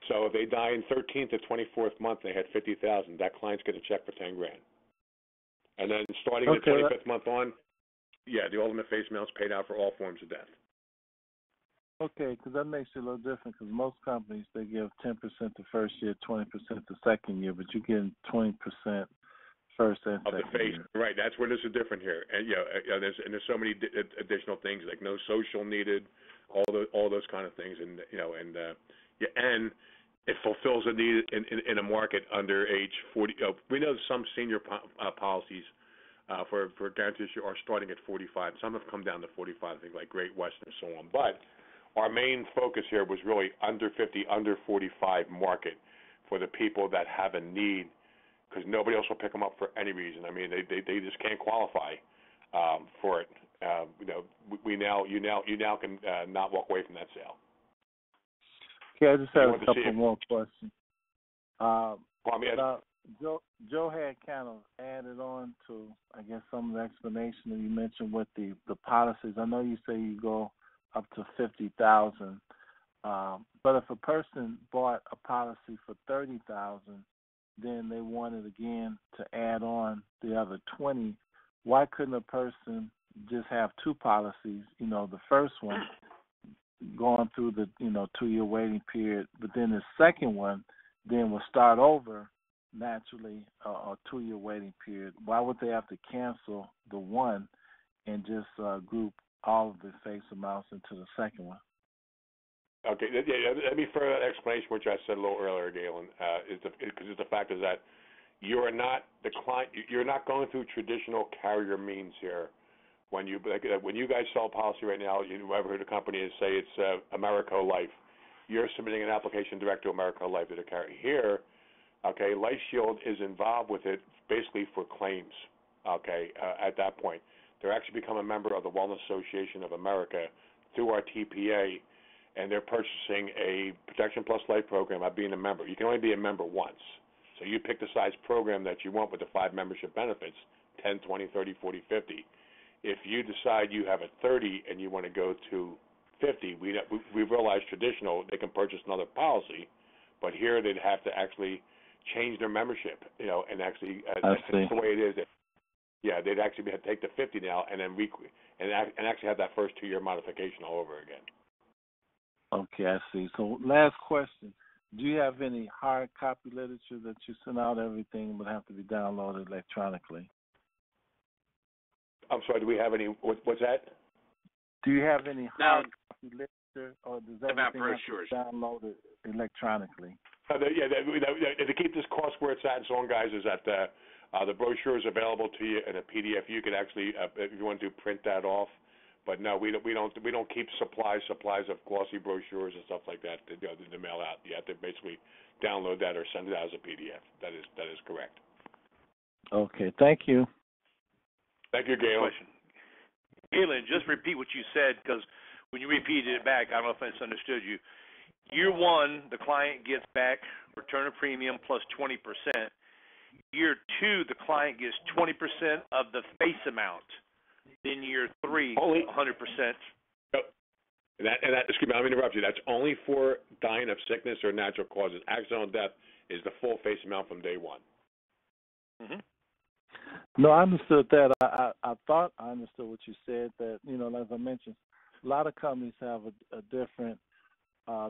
S3: So if they die in 13th to 24th month, they had $50,000. That client's get a check for $10,000. And then starting the 25th month on, the ultimate face amount is paid out for all forms of death.
S8: Okay, because that makes it a little different. Because most companies they give 10% the first year, 20% the second year, but you're getting 20%. First and
S3: of the face,
S8: year.
S3: Right? That's where this is different here, and there's so many additional things like no social needed, all those kind of things, and it fulfills a need in a market under age 40. We know some senior policies for guaranteed issue are starting at 45. Some have come down to 45, I think, like Great Western and so on. But our main focus here was really under 50, under 45 market for the people that have a need. Because nobody else will pick them up for any reason. I mean, they just can't qualify for it. You now can not walk away from that sale.
S8: Okay, I just have a couple more questions. Joe had kind of added on to, I guess, some of the explanation that you mentioned with the policies. I know you say you go up to 50,000, but if a person bought a policy for 30,000. Then they wanted again to add on the other 20. Why couldn't a person just have two policies? The first one going through the 2-year waiting period, but then the second one then will start over naturally a 2-year waiting period. Why would they have to cancel the one and just group all of the face amounts into the second one?
S3: Okay, let me further that explanation, which I said a little earlier, Galen, because the fact is that you're not going through traditional carrier means here. When you guys sell a policy right now, whoever the company is, say it's Americo Life, you're submitting an application direct to Americo Life to the carrier. Here, okay, Life Shield is involved with it basically for claims. Okay, at that point, they're actually become a member of the Wellness Association of America through our TPA. And they're purchasing a Protection Plus Life program by being a member. You can only be a member once. So you pick the size program that you want with the 5 membership benefits, 10, 20, 30, 40, 50. If you decide you have a 30 and you want to go to 50, we realize traditional, they can purchase another policy, But here they'd have to actually change their membership, and actually
S8: I see.
S3: that's the way it is. Yeah, they'd actually have to take the 50 now and then and actually have that first 2-year modification all over again.
S8: Okay, I see. So last question. Do you have any hard copy literature that you send out? Everything would have to be downloaded electronically.
S3: I'm sorry, do we have any, what's that?
S8: Do you have any hard copy literature, or does everything have to
S4: brochures?
S8: be downloaded electronically?
S3: To keep this cost where it's at and so on, guys, is that the brochure is available to you in a PDF. You could actually, if you want to, print that off. But no, we don't keep supplies of glossy brochures and stuff like that to mail out. You have to basically download that or send it out as a PDF. That is correct.
S8: Okay, thank you.
S3: Thank you, Galen.
S2: Galen, just repeat what you said, because when you repeated it back, I don't know if I misunderstood you. Year one, the client gets back return of premium plus 20%. Year two, the client gets 20% of the face amount. Then year three, 100%.
S3: Excuse me, I'm interrupt you. That's only for dying of sickness or natural causes. Accidental death is the full face amount from day one.
S2: Mm-hmm.
S8: No, I understood that. I thought I understood what you said, that, as I mentioned, a lot of companies have a different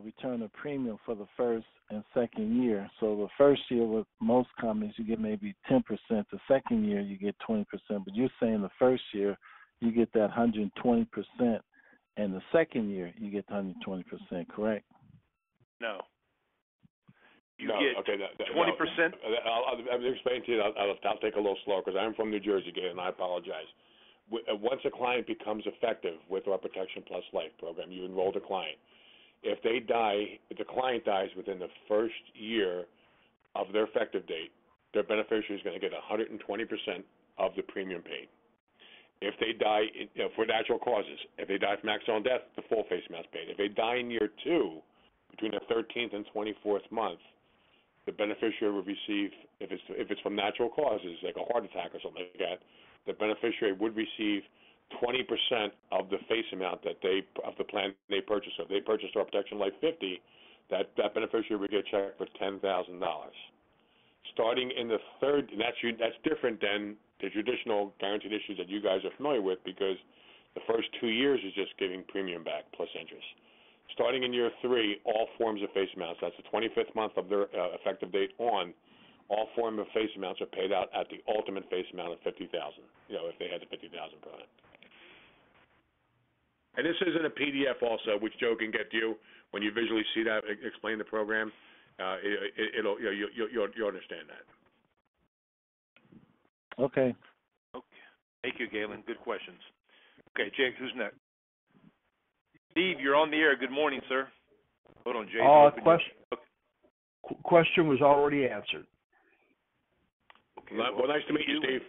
S8: return of premium for the first and second year. So the first year with most companies, you get maybe 10%. The second year, you get 20%. But you're saying the first year, you get that 120%, and the second year, you get 120%, correct?
S2: No. You
S3: no,
S2: get
S3: okay,
S2: 20%.
S3: I'll explain to you. I'll take a little slower because I'm from New Jersey, and I apologize. Once a client becomes effective with our Protection Plus Life program, you enroll the client. If the client dies within the first year of their effective date, their beneficiary is going to get 120% of the premium paid. If they die for natural causes, if they die from accidental death, the full face amount is paid. If they die in year two, between the 13th and 24th month, the beneficiary will receive, if it's from natural causes, like a heart attack or something like that, the beneficiary would receive 20% of the face amount of the plan they purchased. So if they purchased our Protection Life 50, that beneficiary would get a check for $10,000. Starting in the third, and that's different than the traditional guaranteed issues that you guys are familiar with, because the first 2 years is just giving premium back plus interest. Starting in year three, all forms of face amounts, that's the 25th month of their effective date on, all forms of face amounts are paid out at the ultimate face amount of $50,000, if they had the $50,000 per annum. And this is in a PDF also, which Joe can get to you when you visually see that, explain the program. You'll understand that.
S8: Okay.
S2: Thank you, Galen. Good questions. Okay, Jake, who's next? Steve, you're on the air. Good morning, sir. Hold on, Jake.
S9: Question was already answered.
S2: Okay.
S3: Well, nice to meet you, Steve.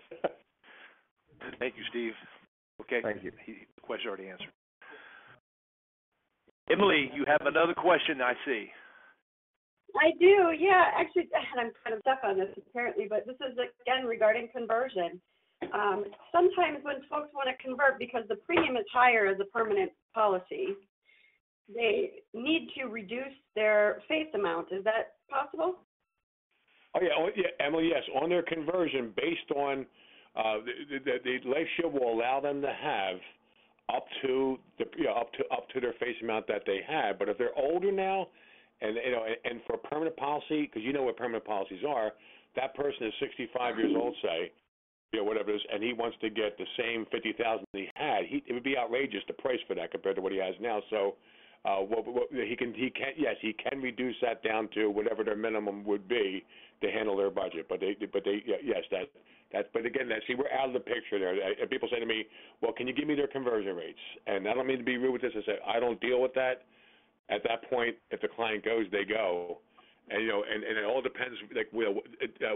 S2: Thank you, Steve. Okay.
S9: Thank you.
S2: The question already answered. Emily, you have another question, I see.
S6: I do, yeah. Actually, I'm kind of stuck on this apparently, but this is again regarding conversion. Sometimes when folks want to convert because the premium is higher as a permanent policy, they need to reduce their face amount. Is that possible?
S3: Oh yeah, Emily. Yes, on their conversion, based on the Life Shield will allow them to have up to their face amount that they had. But if they're older now, and for a permanent policy, because you know what permanent policies are, that person is 65 years old, say, whatever it is, and he wants to get the same $50,000 he had. It would be outrageous the price for that compared to what he has now. So he can reduce that down to whatever their minimum would be to handle their budget. But again, we're out of the picture there. And people say to me, well, can you give me their conversion rates? And I don't mean to be rude with this. I say I don't deal with that. At that point, if the client goes, they go. And and it all depends. Like,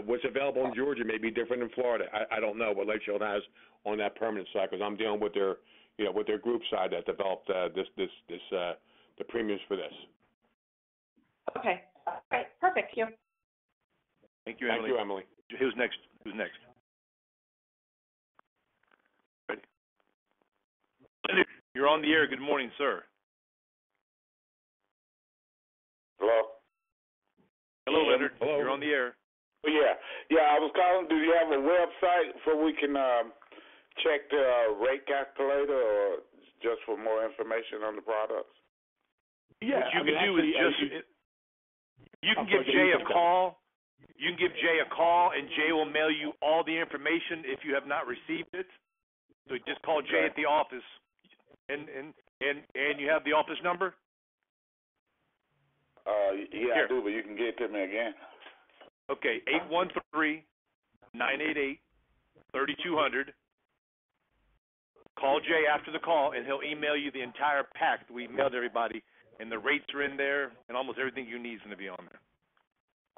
S3: what's available in Georgia may be different in Florida. I don't know what Life Shield has on that permanent side, because I'm dealing with their group side that developed the premiums for this.
S6: Okay. All right. Perfect. Thank you.
S2: Thank you, Emily.
S3: Thank you, Emily.
S2: Who's next? Ready? You're on the air. Good morning, sir.
S10: Hello.
S2: Hello, Leonard.
S3: Hello.
S2: You're on the air.
S10: Yeah. I was calling. Do you have a website so we can check the rate calculator, or just for more information on the products?
S2: Yeah, what you can do is you can give Jay a call. You can give Jay a call, and Jay will mail you all the information if you have not received it. So just call Jay at the office, and you have the office number.
S10: Yeah,
S2: Here.
S10: I do, but you can get it to me again.
S2: Okay, 813-988-3200. Call Jay after the call, and he'll email you the entire pack that we mailed everybody, and the rates are in there, and almost everything you need is going to be on there.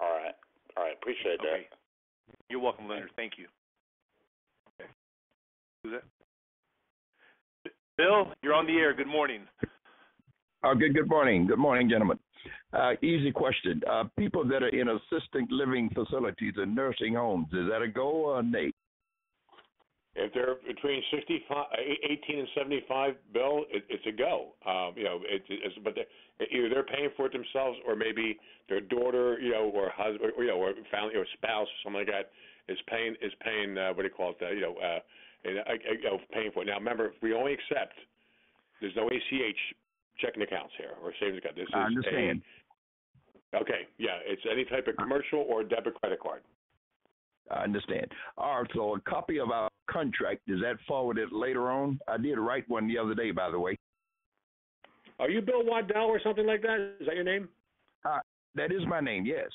S10: All right. Appreciate that.
S2: You're welcome, Leonard. Thank you. Okay. Who's that? Bill, you're on the air. Good morning.
S11: Good morning. Good morning, gentlemen. Easy question. People that are in assisted living facilities and nursing homes, is that a go or a nay?
S3: If they're between 18 and 75, Bill, it's a go. But either they're paying for it themselves, or maybe their daughter, or husband, or family, or spouse, or something like that, is paying. What do you call it? Paying for it. Now, remember, we only accept. There's no ACH checking accounts here or savings account. This is
S11: I understand.
S3: Okay, yeah, it's any type of commercial or debit credit card.
S11: I understand. All right, so a copy of our contract, is that forwarded later on? I did write one the other day, by the way.
S3: Are you Bill Waddell or something like that? Is that your name?
S11: That is my name, yes.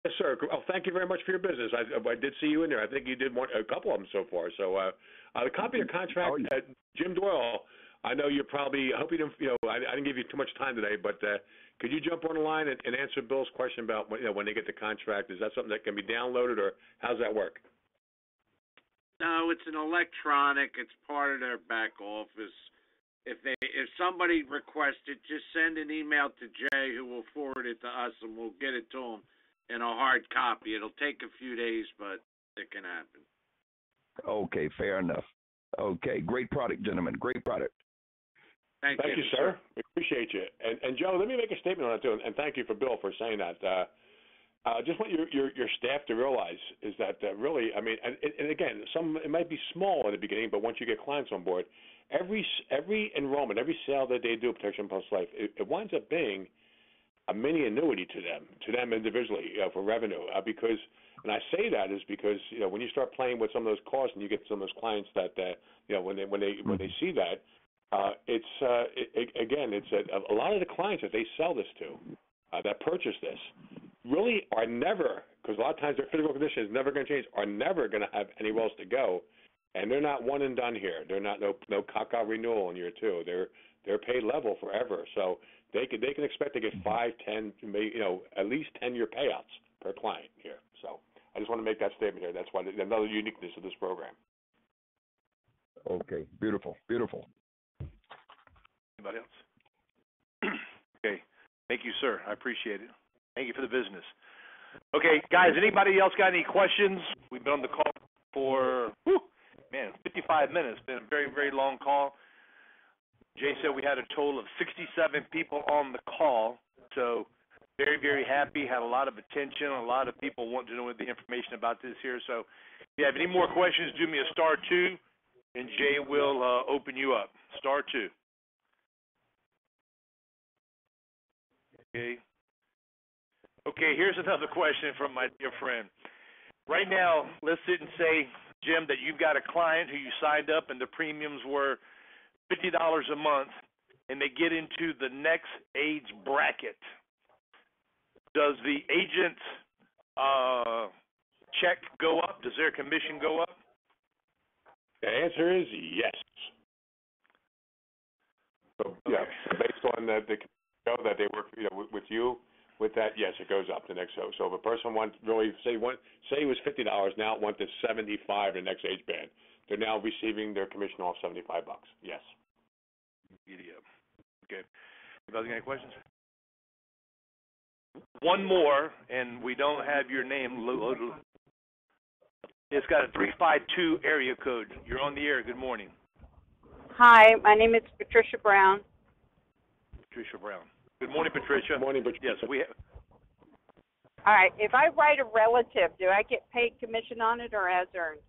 S3: Yes, sir. Oh, thank you very much for your business. I did see you in there. I think you did a couple of them so far. So the copy of contract, Jim Doyle, I know you probably, I hope you didn't, I didn't give you too much time today, but could you jump on the line and answer Bill's question about when they get the contract? Is that something that can be downloaded, or how's that work?
S4: No, it's an electronic. It's part of their back office. If somebody requests it, just send an email to Jay, who will forward it to us, and we'll get it to him in a hard copy. It'll take a few days, but it can happen.
S11: Okay, fair enough. Okay, great product, gentlemen. Great product.
S3: Thank you, sir. We appreciate you. And Joe, let me make a statement on that too. And thank you for Bill for saying that. Just want your staff to realize is that really, I mean, and again, it might be small in the beginning, but once you get clients on board, every enrollment, every sale that they do, Protection Plus Life, it winds up being a mini annuity to them individually for revenue. Because, and I say that is because when you start playing with some of those costs and you get some of those clients that when they see that. It's a lot of the clients that they sell this to, that purchase this, really are never, because a lot of times their physical condition is never going to change, are never going to have anywhere else to go, and they're not one and done here. They're not no caca renewal in year two. They're paid level forever, so they can expect to get 5, 10, maybe at least 10-year payouts per client here. So I just want to make that statement here. That's why another uniqueness of this program.
S11: Okay, beautiful.
S2: Anybody else? Okay. Thank you, sir. I appreciate it. Thank you for the business. Okay, guys, anybody else got any questions? We've been on the call for, 55 minutes. It's been a very, very long call. Jay said we had a total of 67 people on the call, so very, very happy. Had a lot of attention. A lot of people want to know the information about this here. So if you have any more questions, do me a *2, and Jay will open you up. *2. Okay, here's another question from my dear friend. Right now, let's sit and say, Jim, that you've got a client who you signed up and the premiums were $50 a month, and they get into the next age bracket. Does the agent's check go up? Does their commission go up?
S3: The answer is yes. So, yeah, based on that they work with you, with that, yes, it goes up the next. So if a person wants really say it was $50, now it went to $75 the next age band. They're now receiving their commission off $75. Yes.
S2: Yeah. Okay. You guys got any questions? One more, and we don't have your name. It's got a 352 area code. You're on the air. Good morning.
S12: Hi, my name is Patricia Brown.
S2: Patricia Brown. Good morning, Patricia.
S3: Good morning, Patricia.
S2: Yes, we have.
S12: All right. If I write a relative, do I get paid commission on it or as earned?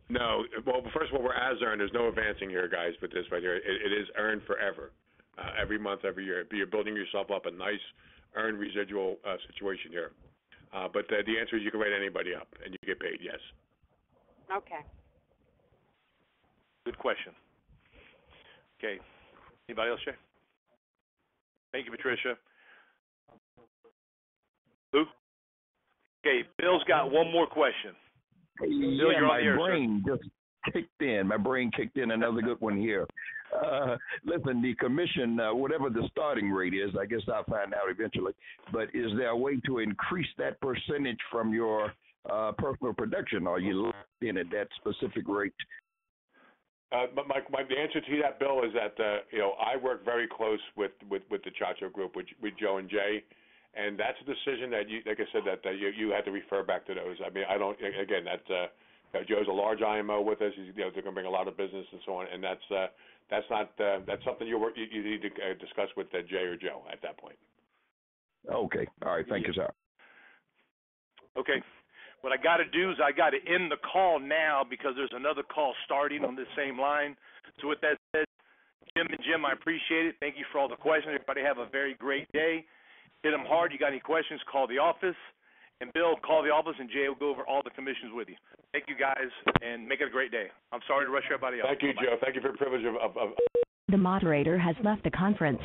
S3: No, well, first of all, we're as earned. There's no advancing here, guys, with this right here. It is earned forever, every month, every year. You're building yourself up a nice earned residual situation here. But the answer is you can write anybody up, and you get paid, yes.
S12: Okay.
S2: Good question. Okay. Anybody else, Jay? Thank you, Patricia. Who? Okay, Bill's got one more question. Bill,
S11: Yeah,
S2: you're on
S11: my
S2: the air,
S11: brain just kicked in. My brain kicked in. Another good one here. Listen, the commission, whatever the starting rate is, I guess I'll find out eventually. But is there a way to increase that percentage from your personal production? Or are you locked in at that specific rate?
S3: But the answer to that, Bill, is that I work very close with the Chacho Group, with Joe and Jay, and that's a decision that you, like I said, that you had to refer back to those. I mean, I don't. Again, that's Joe's a large IMO with us. He's, they're going to bring a lot of business and so on, and that's something you need to discuss with Jay or Joe at that point.
S11: Okay. All right. Thank you, sir.
S2: Okay. What I got to do is I got to end the call now because there's another call starting on this same line. So with that said, Jim, I appreciate it. Thank you for all the questions. Everybody have a very great day. Hit them hard. You got any questions, call the office. And Bill, call the office, and Jay will go over all the commissions with you. Thank you, guys, and make it a great day. I'm sorry to rush everybody else.
S3: Thank you, Joe. Thank you for the privilege of.
S1: The moderator has left the conference.